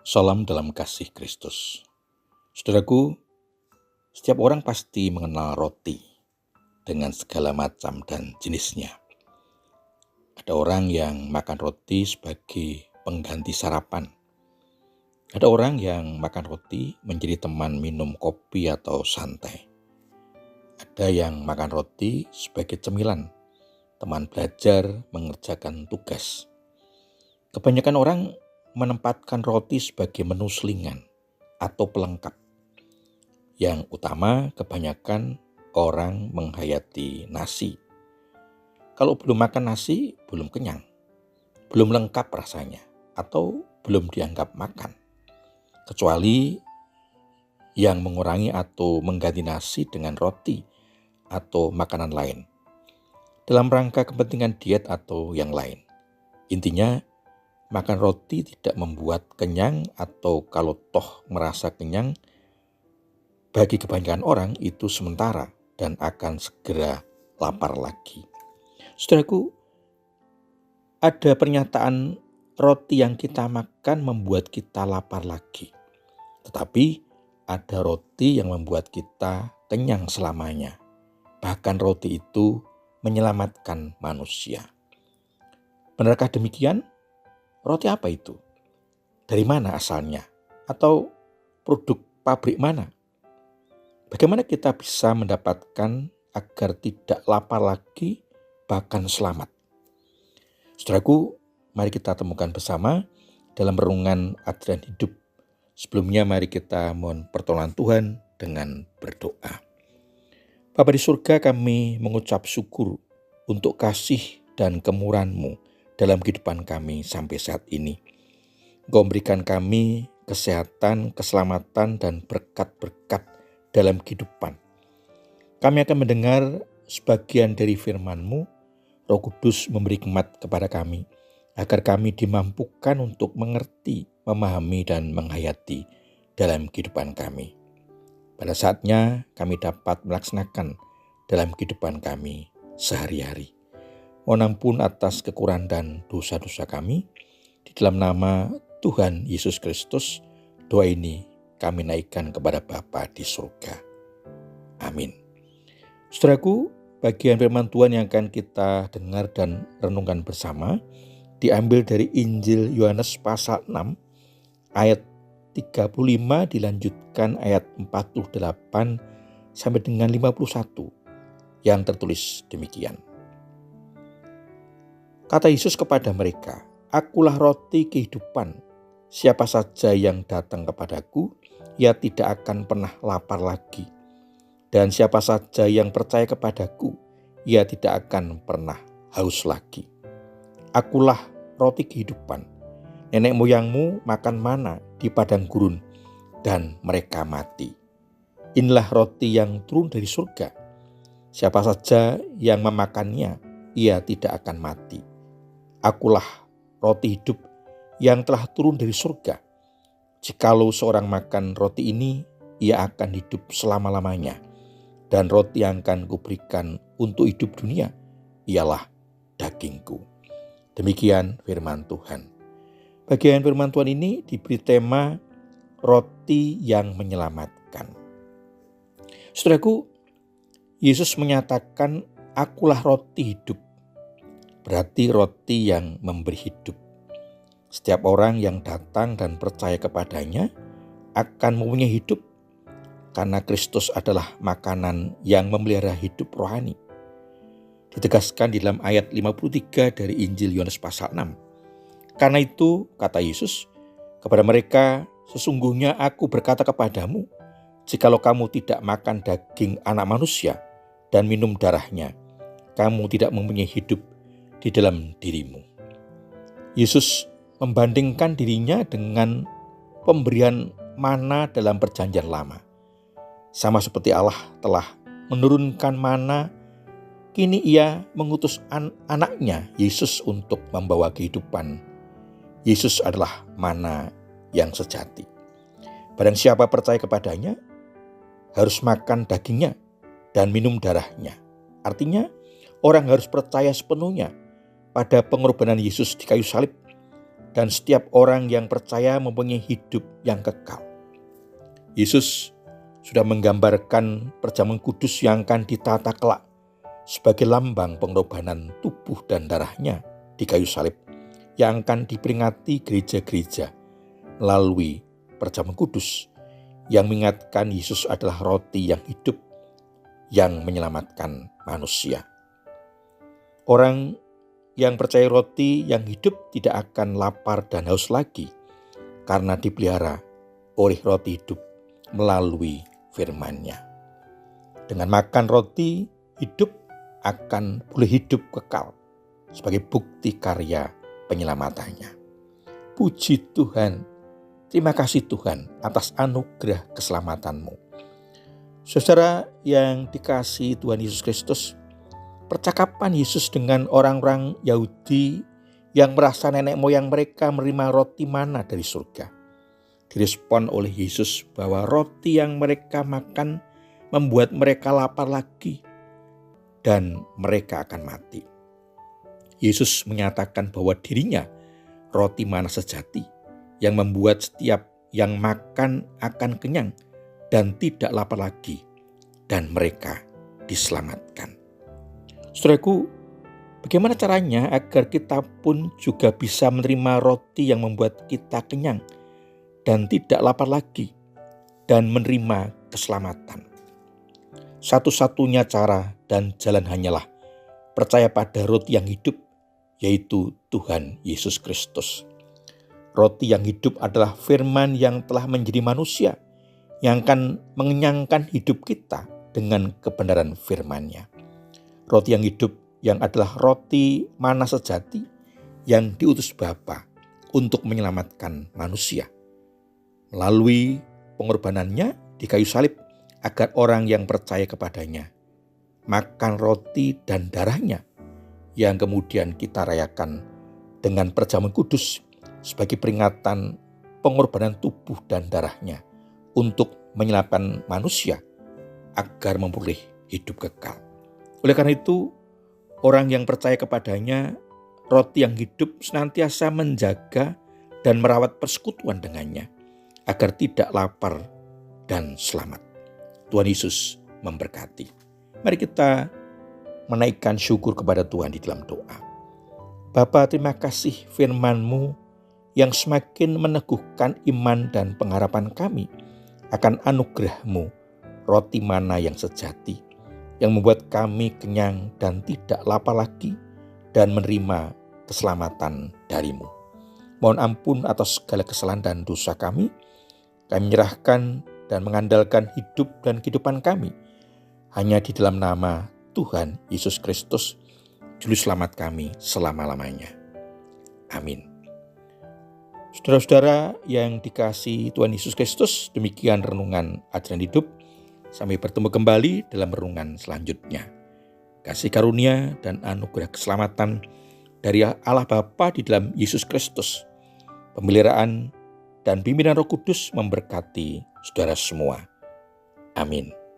Salam dalam kasih Kristus. Saudaraku, setiap orang pasti mengenal roti dengan segala macam dan jenisnya. Ada orang yang makan roti sebagai pengganti sarapan. Ada orang yang makan roti menjadi teman minum kopi atau santai. Ada yang makan roti sebagai cemilan, teman belajar mengerjakan tugas. Kebanyakan orang menempatkan roti sebagai menu selingan atau pelengkap. Yang utama, kebanyakan orang menghayati nasi. Kalau belum makan nasi, belum kenyang, belum lengkap rasanya, atau belum dianggap makan. Kecuali yang mengurangi atau mengganti nasi dengan roti atau makanan lain, dalam rangka kepentingan diet atau yang lain. Intinya, makan roti tidak membuat kenyang, atau kalau toh merasa kenyang, bagi kebanyakan orang itu sementara dan akan segera lapar lagi. Saudaraku, ada pernyataan roti yang kita makan membuat kita lapar lagi. Tetapi ada roti yang membuat kita kenyang selamanya. Bahkan roti itu menyelamatkan manusia. Benarkah demikian? Roti apa itu? Dari mana asalnya? Atau produk pabrik mana? Bagaimana kita bisa mendapatkan agar tidak lapar lagi, bahkan selamat? Saudaraku, mari kita temukan bersama dalam renungan Ajaran Hidup. Sebelumnya mari kita mohon pertolongan Tuhan dengan berdoa. Bapa di surga, kami mengucap syukur untuk kasih dan kemurahan-Mu dalam kehidupan kami sampai saat ini. Engkau memberikan kami kesehatan, keselamatan, dan berkat-berkat dalam kehidupan. Kami akan mendengar sebagian dari firman-Mu. Roh Kudus memberi hikmat kepada kami, agar kami dimampukan untuk mengerti, memahami, dan menghayati dalam kehidupan kami. Pada saatnya kami dapat melaksanakan dalam kehidupan kami sehari-hari. Mohon ampun atas kekurangan dan dosa-dosa kami. Di dalam nama Tuhan Yesus Kristus, doa ini kami naikkan kepada Bapa di surga. Amin. Saudaraku, bagian firman Tuhan yang akan kita dengar dan renungkan bersama diambil dari Injil Yohanes pasal 6 ayat 35 dilanjutkan ayat 48 sampai dengan 51 yang tertulis demikian. Kata Yesus kepada mereka, "Akulah roti kehidupan. Siapa saja yang datang kepadaku, ia tidak akan pernah lapar lagi. Dan siapa saja yang percaya kepadaku, ia tidak akan pernah haus lagi. Akulah roti kehidupan. Nenek moyangmu makan mana di padang gurun, dan mereka mati. Inilah roti yang turun dari surga. Siapa saja yang memakannya, ia tidak akan mati. Akulah roti hidup yang telah turun dari surga. Jikalau seorang makan roti ini, ia akan hidup selama-lamanya. Dan roti yang akan kuberikan untuk hidup dunia ialah dagingku." Demikian firman Tuhan. Bagian firman Tuhan ini diberi tema roti yang menyelamatkan. Saudaraku, Yesus menyatakan, "Akulah roti hidup." Berarti roti yang memberi hidup. Setiap orang yang datang dan percaya kepadanya akan mempunyai hidup, karena Kristus adalah makanan yang memelihara hidup rohani. Ditegaskan di dalam ayat 53 dari Injil Yohanes pasal 6. "Karena itu," kata Yesus kepada mereka, "sesungguhnya aku berkata kepadamu, jikalau kamu tidak makan daging anak manusia dan minum darahnya, kamu tidak mempunyai hidup di dalam dirimu." Yesus membandingkan dirinya dengan pemberian mana dalam perjanjian lama. Sama seperti Allah telah menurunkan mana, kini ia mengutus anaknya Yesus untuk membawa kehidupan. Yesus adalah mana yang sejati. Barang siapa percaya kepadanya harus makan dagingnya dan minum darahnya. Artinya orang harus percaya sepenuhnya pada pengorbanan Yesus di kayu salib dan setiap orang yang percaya mempunyai hidup yang kekal. Yesus sudah menggambarkan perjamuan kudus yang akan ditata kelak sebagai lambang pengorbanan tubuh dan darahnya di kayu salib yang akan diperingati gereja-gereja melalui perjamuan kudus yang mengingatkan Yesus adalah roti yang hidup yang menyelamatkan manusia. Orang yang percaya roti yang hidup tidak akan lapar dan haus lagi karena dipelihara oleh roti hidup melalui firman-Nya. Dengan makan roti hidup akan boleh hidup kekal sebagai bukti karya penyelamatannya. Puji Tuhan, terima kasih Tuhan atas anugerah keselamatanmu. Saudara yang dikasihi Tuhan Yesus Kristus, percakapan Yesus dengan orang-orang Yahudi yang merasa nenek moyang mereka menerima roti mana dari surga direspon oleh Yesus bahwa roti yang mereka makan membuat mereka lapar lagi dan mereka akan mati. Yesus menyatakan bahwa dirinya roti mana sejati yang membuat setiap yang makan akan kenyang dan tidak lapar lagi dan mereka diselamatkan. Saudaraku, bagaimana caranya agar kita pun juga bisa menerima roti yang membuat kita kenyang dan tidak lapar lagi dan menerima keselamatan? Satu-satunya cara dan jalan hanyalah percaya pada roti yang hidup, yaitu Tuhan Yesus Kristus. Roti yang hidup adalah firman yang telah menjadi manusia, yang akan mengenyangkan hidup kita dengan kebenaran firman-Nya. Roti yang hidup yang adalah roti mana sejati yang diutus Bapa untuk menyelamatkan manusia melalui pengorbanannya di kayu salib agar orang yang percaya kepadanya makan roti dan darahnya yang kemudian kita rayakan dengan perjamuan kudus sebagai peringatan pengorbanan tubuh dan darahnya untuk menyelamatkan manusia agar memperoleh hidup kekal. Oleh karena itu, orang yang percaya kepadanya, roti yang hidup senantiasa menjaga dan merawat persekutuan dengannya agar tidak lapar dan selamat. Tuhan Yesus memberkati. Mari kita menaikkan syukur kepada Tuhan di dalam doa. Bapa, terima kasih firman-Mu yang semakin meneguhkan iman dan pengharapan kami akan anugerah-Mu, roti mana yang sejati, yang membuat kami kenyang dan tidak lapar lagi dan menerima keselamatan dari-Mu. Mohon ampun atas segala kesalahan dan dosa kami. Kami menyerahkan dan mengandalkan hidup dan kehidupan kami hanya di dalam nama Tuhan Yesus Kristus, Juru Selamat kami selama-lamanya. Amin. Saudara-saudara yang dikasihi Tuhan Yesus Kristus, demikian renungan ajaran hidup. Sampai bertemu kembali dalam renungan selanjutnya. Kasih karunia dan anugerah keselamatan dari Allah Bapa di dalam Yesus Kristus, pemeliharaan dan pimpinan Roh Kudus memberkati saudara semua. Amin.